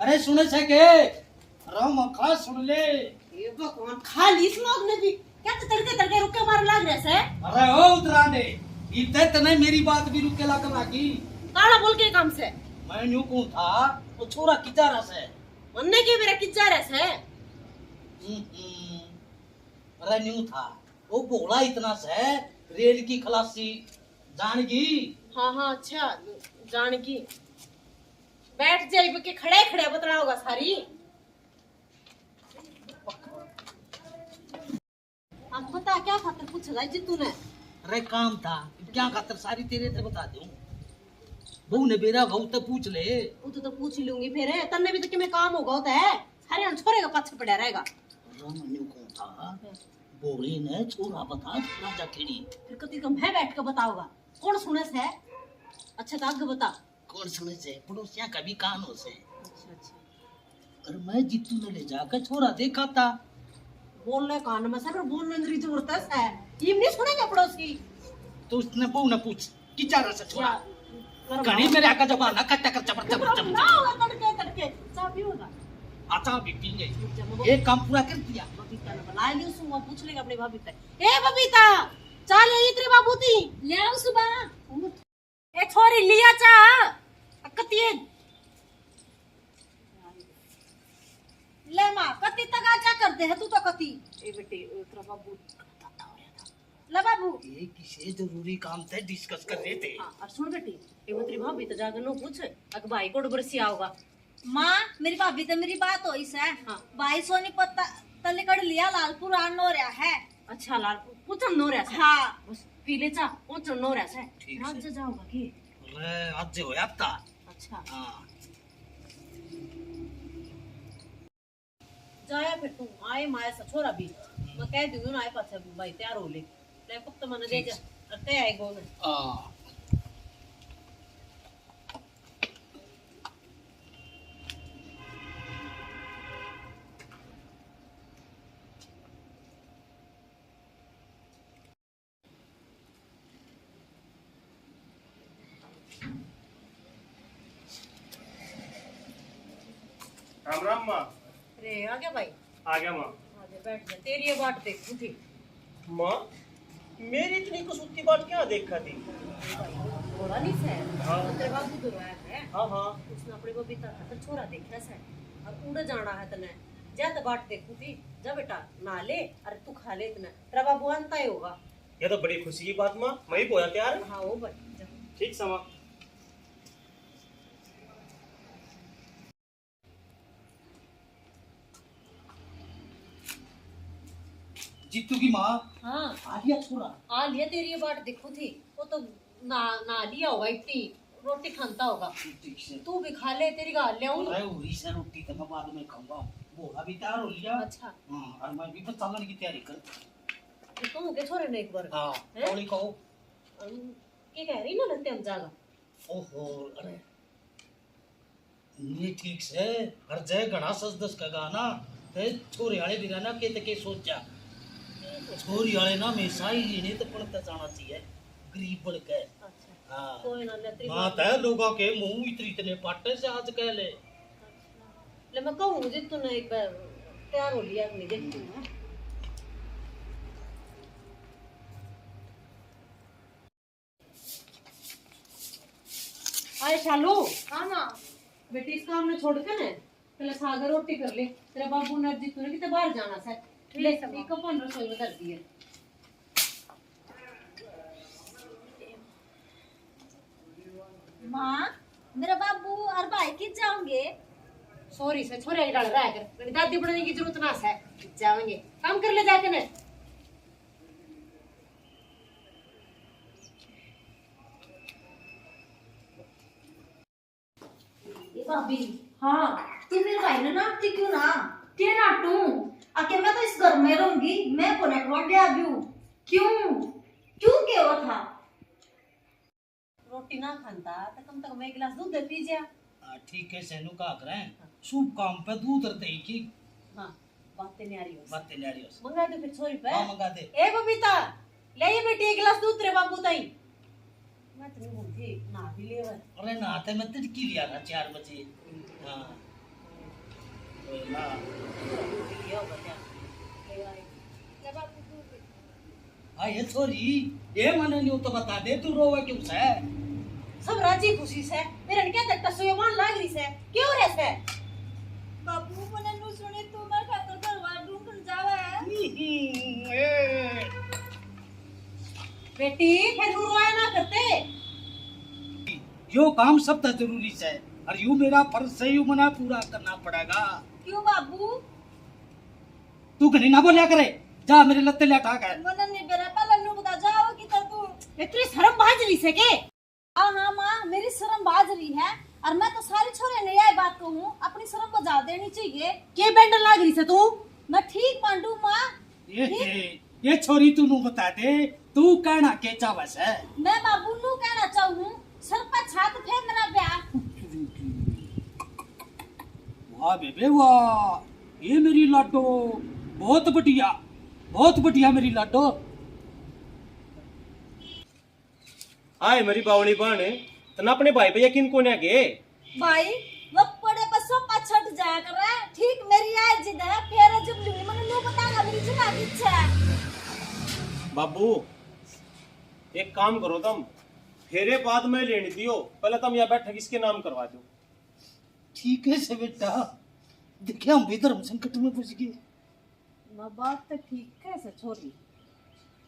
अरे सुने से के राम खा सुन ले। ये भगवान खाली इस लोग ने भी क्या तो तड़के तड़के रुके मार लाग रहे से। अरे ओ उतरांडे इतने तने मेरी बात भी रुके लग लागी। काला बोल के काम से मैं न्यू को था तो छोरा किचा रस है मन्ने के मेरा किच्चा रस है। अरे न्यू था वो बोला इतना से रेल की खलासी जानगी। हाँ अच्छा जान की बैठ जाए के खड़े खड़े बतना होगा सारी। आप बता क्या खातर पूछ रहा है जितू ने। अरे काम था क्या खातर सारी तेरे से बता दूं। बहू ने बेरा बहू तो पूछ ले। वो तो पूछ ही लूंगी फिर तन्ने भी तो कि मैं काम होगा होता है सारे छोरे का पाछे पड़ा रहेगा। न्यू को था बोली ने छोरा बता राजा खेड़ी फिर कभी को मैं बैठ कर बताऊंगा कौन सुने से। अच्छा तो आगे बता कौन सुने से पड़ोसिया का भी कान हो से। अच्छा और मैं जीतू ने ले जाकर छोरा देखा था। बोलने कान में सर बोलने की जरूरत है ये नहीं सुनेगा पड़ोसी। तो उसने बहू ने पूछ कि जा रहा से छोरा कहीं मेरे आका जमाना कट्टा कर चबर चबर चबर तड़के तड़के चाय पियोगा। अच्छा भी पीएंगे एक काम पूरा कर दिया। बबीता ने बुला लियो सुबह पूछ लेगा अपनी भाभी से। ए बबीता चाल ये तेरे बाबू थी ले आओ सुबह। ए छोरी लिया चा कतिए ले मां कति तक आचा करते है तू तो कति। ए बेटे तेरा बाबू ले बाबू ये किसे जरूरी काम थे डिस्कस कर रहे थे। और सुन बेटी ये तेरी भाभी तो जाकर नो पूछ अक भाई को बरसी आओगा। माँ मेरी भाभी तो मेरी बात हो इस है। हाँ। भाई सोनी पत्ता तले कड़ लिया लालपुर आन हो रहा है। अच्छा लाल पूछन नो रहा है। हाँ बस पीले चा पूछन नो रहा है। ठीक रात से से जाओगा की। अरे आज हो आता। अच्छा हाँ जाया फिर तू आए माया सा छोरा भी मैं कह दूंगी ना आए पाछे भाई तैयार हो ले कब तो मन दे जा अते आए गो ने। राम राम माँ। अरे आ गया भाई आ गया माँ। आजे बैठ जा तेरी ये बात देख उठी। माँ मेरी इतनी कसूती बात क्या देखा थी। थोड़ा नहीं से हाँ। तेरे बाबू तो रोया है। हाँ हाँ उसने अपने बबीता खातर छोरा देखा से और उड़ जाना है तने जा तो बाट देखू थी जा बेटा ना ले अरे तू खा ले इतना तेरा बाबू अंता ही होगा। ये तो बड़ी खुशी की बात माँ मैं भी बोया तैयार। हाँ वो भाई जा। ठीक समा। जीतू की माँ हाँ आ गया छोरा। आ लिया तेरी ये बाट देखू थी वो तो ना लिया होगा इतनी रोटी खानता होगा। ठीक से तू भी खा ले तेरी गाल ले आऊं। अरे उरी से रोटी तो मैं बाद में खाऊंगा। बोला भी तैयार हो लिया। अच्छा हाँ और मैं भी बस चलने की तैयारी कर। तो तुम के छोरे ने एक बार हाँ हैं? बोली कहो ये कह रही ना लगते हम जागा। ओहो अरे ये ठीक से हर जगह घना सच दस का गाना ते छोरी वाले भी रहना के सोच जा छोरी वाले ना हमेशा ही इन्हें तो पढ़ता जाना चाहिए गरीब बन के। अच्छा हाँ कोई ना ले तेरी बात है लोगों के मुंह इतने पाटे से आज कह ले। ले मैं कहूँ मुझे तूने एक बार तैयार हो लिया अपनी देखती हूँ। आए शालू हाँ माँ बेटी इस काम ने छोड़ के ना पहले सागर रोटी कर ले तेरा बाबू ने अर्जी तूने कितने बाहर जाना है ले एक अपन रसोई में कर दिए। माँ मेरा बाबू और भाई किस जाओगे। सॉरी से छोरे डाल रहा है कर मेरी दादी बनाने की जरूरत ना है जाएंगे काम कर ले जाके ना। ये भाभी हाँ तू मेरे भाई ने नाटती क्यों ना। क्या नाटू आके मैं तो इस घर में रहूंगी मैं को नटवाटे आ गई क्यों क्यों क्या हुआ था। रोटी ना खाता तो कम से कम एक गिलास दूध दे पी जा। ठीक है सैनू का आकर हैं शुभ काम पे दूध रते ही की। हाँ बातें नहीं आ रही बातें ले रही हो। मंगा दे फिर 100 रुपए। हाँ मंगा दे। ए बबीता ले ये बेटी एक गिलास दूध तेरे बाबू ताई। मैं तो बोलती ना भी ले अरे नहाते मैं तिड़की लिया था 4 बजे। हाँ कोई ना लिया होगा क्या हाँ ये छोरी ये मने नहीं तो बता दे तू रोवे क्यों से सब राजी खुशी से मेरे क्या तक तस्वीर लाग रही से क्यों रे से बाबू मने नु सुने तू मैं खातर करवा ढूंढ जावे बेटी फिर रोया ना करते यो काम सब तो जरूरी है और यू मेरा फर्ज से यू मना पूरा करना पड़ेगा क्यों बाबू तू घनी ना बोलिया करे जा मेरे लत्ते ले ठाक है मने नहीं बेरा पहले नु बता जाओ कि तू इतनी शर्म बाज रही से के हाँ हाँ माँ मेरी शर्म बाज रही है और मैं तो सारी छोरे ने यही बात कहूँ अपनी शर्म बजा देनी चाहिए के बैंडल लाग रही से तू मैं ठीक मांडू माँ ये छोरी तू नु बता दे तू कहना के चावस है मैं बाबू नु कहना चाहूँ सर पर छात फेंक मेरा ब्याह वाह बेबे वाह ये मेरी लाडो बहुत बढ़िया मेरी लाडो आए मेरी बावली बहन तना अपने भाई भैया किन को ना गे भाई वो पड़े पर सोपा छट जाया कर रहा है ठीक मेरी आज जिद है फिर जब लूनी मने नु बतागा मेरी जुना की इच्छा है बाबू एक काम करो तुम फेरे बाद में लेने दियो पहले तुम यहाँ बैठक इसके नाम करवा दो ठीक है से बेटा देखे हम भी धर्म संकट में फंस गए ना बात तो ठीक है से छोरी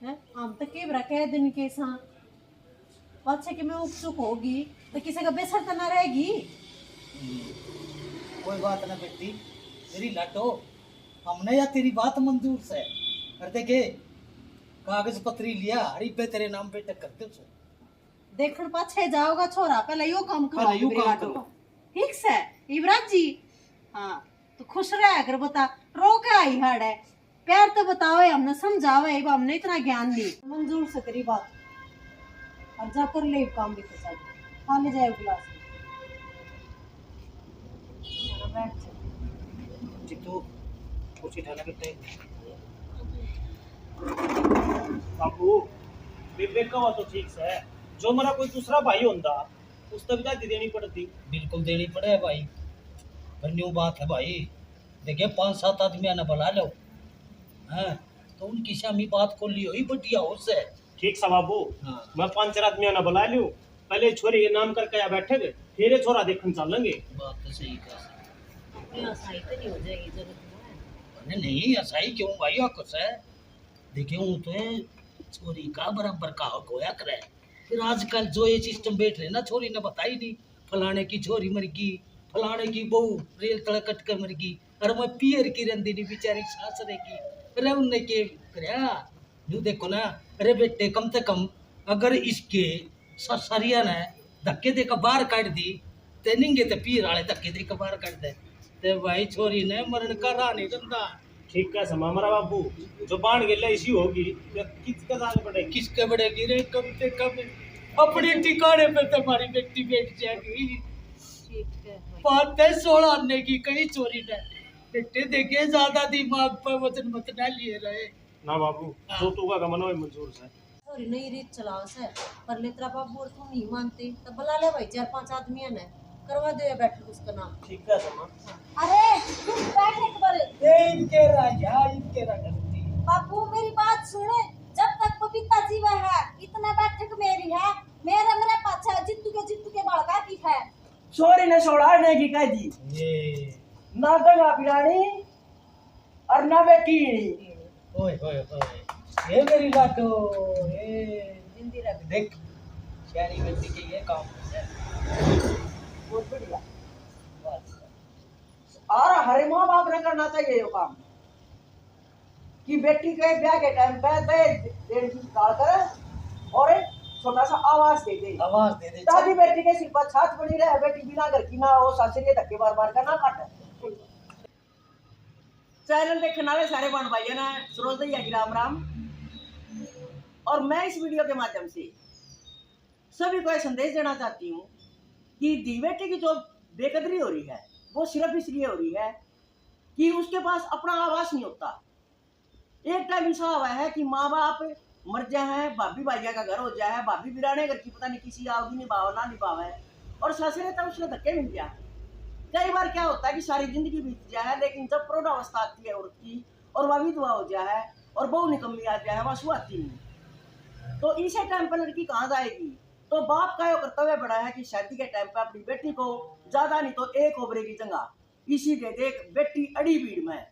है हम तो के बरा कह दिन के सा बात से कि मैं उत्सुक होगी तो किसी का बेसर तो ना रहेगी कोई बात ना बेटी मेरी लाडो हमने या तेरी बात मंजूर से कर देखे कागज पत्री लिया हरी पे तेरे नाम पे टक करते उसे देखण पाछे जाओगा छोरा पहले यो काम करो पहले यो काम करो। ठीक से युवराज जी हाँ तो खुश रह अगर बता रो के आई हड़ है प्यार तो बताओ हमने समझावे अब हमने इतना ज्ञान दी मंजूर से तेरी बात और जाकर ले काम भी कर खा ले जाए गिलास बैठ जा। चित्तू कुर्सी ठाला बेटे बाबू विवेक का तो ठीक है जो मेरा कोई दूसरा भाई होता उस तक जाती देनी पड़ती बिल्कुल देनी पड़े भाई पर न्यू बात है भाई देखिए 5-7 आदमी ने बुला लो हैं तो उनकी शामी बात को लियो ही बढ़िया हो से ठीक सा बाबू हाँ। मैं 5-4 आदमी ना बुला लूं पहले छोरे ये नाम करके यहाँ बैठे गए फिर ये छोरा देखने चलेंगे बात तो सही कहा अपनी आसाई तो नहीं हो जाएगी जरूरत अरे नहीं ऐसा ही क्यों भाई आपको से देखिए हूँ तो छोरी का बराबर का हक होया करे फिर आजकल जो ये सिस्टम बैठ रहे ना छोरी ने बताई नहीं फलाने की छोरी मर गई फलाने की बहू रेल तड़कट कर मर गई अरे मैं पियर की रंदी नहीं बेचारी सास रहेगी अरे उनने के करया यूं देखो ना अरे बेटे कम से कम अगर इसके ससरिया ने धक्के दे के बाहर काट दी ते निंगे ते पीर वाले धक्के दे के बाहर काट दे ते भाई छोरी ने मरण का राह नहीं दंदा ठीक है समा हमारा बाबू जो बाण गेला इसी होगी तो किसके साथ पड़ेगी किसके बढ़ेगी रे कम से कम अपने ठिकाने पे तुम्हारी बेटी बैठ जाएगी ठीक है 5-16 आने की कहीं चोरी ने बेटे देखे ज्यादा दिमाग पर वजन मत ना लिए रहे ना बाबू जो तू का मन हो मंजूर है छोरी नई रीत चलाओ से पर लेतरा बाबू और तुम नहीं मानते तो बुला ले भाई 4-5 आदमी ने करवा दे बैठ उसका नाम ठीक है समा अरे तुम बैठ एक बार इनके राजा बाबू मेरी बात सुने जब तक बबीता जीवा है इतना बैठक मेरी है मेरे पाछा जित्तू के बड़का की है छोरी ने सोड़ाने की कह दी ये ना दगा पिरानी और ना बेटी ओए ओए ओए ये मेरी लाडो ये जिंदी रख देख शारी बेटी के ये काम है बहुत बढ़िया और हरे माँ बाप ने करना चाहिए ये काम कि बेटी के ब्याह के टाइम पे डेढ़ की निकाल कर और एक छोटा सा आवाज दे दे आवाज दे दे ताकि बेटी के सिर पर छात बनी रहे बेटी बिना घर की ना हो सासरी धक्के बार बार का ना काटे चैनल देखने वाले सारे बहन भाइयों ने सरोज भैया की राम राम और मैं इस वीडियो के माध्यम से सभी को एक संदेश देना चाहती हूँ कि दी बेटी की जो बेकदरी हो रही है वो सिर्फ इसलिए हो रही है कि उसके पास अपना आवास नहीं होता। एक टाइम ऐसा हुआ है कि माँ बाप मर जाए हैं, भाभी भाइया का घर हो जाए, भाभी बिराने घर की पता नहीं किसी आओगी निभावा ना निभावा है और ससुरे तब उसने धक्के मिल गया कई बार क्या होता है कि सारी जिंदगी बीत जाए, लेकिन जब प्रौढ़ावस्था आती है औरत की और वह विधवा हो जाए और बहू निकम्मी आ जाए, वह सुहाती नहीं, तो इसे टाइम पर लड़की कहाँ जाएगी। तो बाप का यह कर्तव्य बड़ा है कि शादी के टाइम पर अपनी बेटी को ज्यादा नहीं तो एक ओबरे की जगह इसी दे दे। बेटी अड़ी भीड़ में,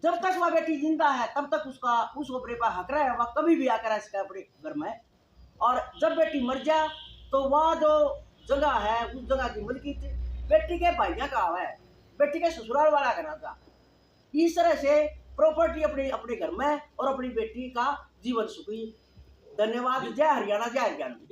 जब तक वह बेटी जिंदा है तब तक उसका उस ओबरे पर हक रहा है, वह कभी भी आकर इसका अपने घर में। और जब बेटी मर जाए तो वह जो जगह है उस जगह की मलकी बेटी के भाइयों का है, बेटी के ससुराल वाला करना था। इस तरह से प्रॉपर्टी अपने अपने घर में और अपनी बेटी का जीवन सुखी। धन्यवाद। जय हरियाणा, जय हरियाणा।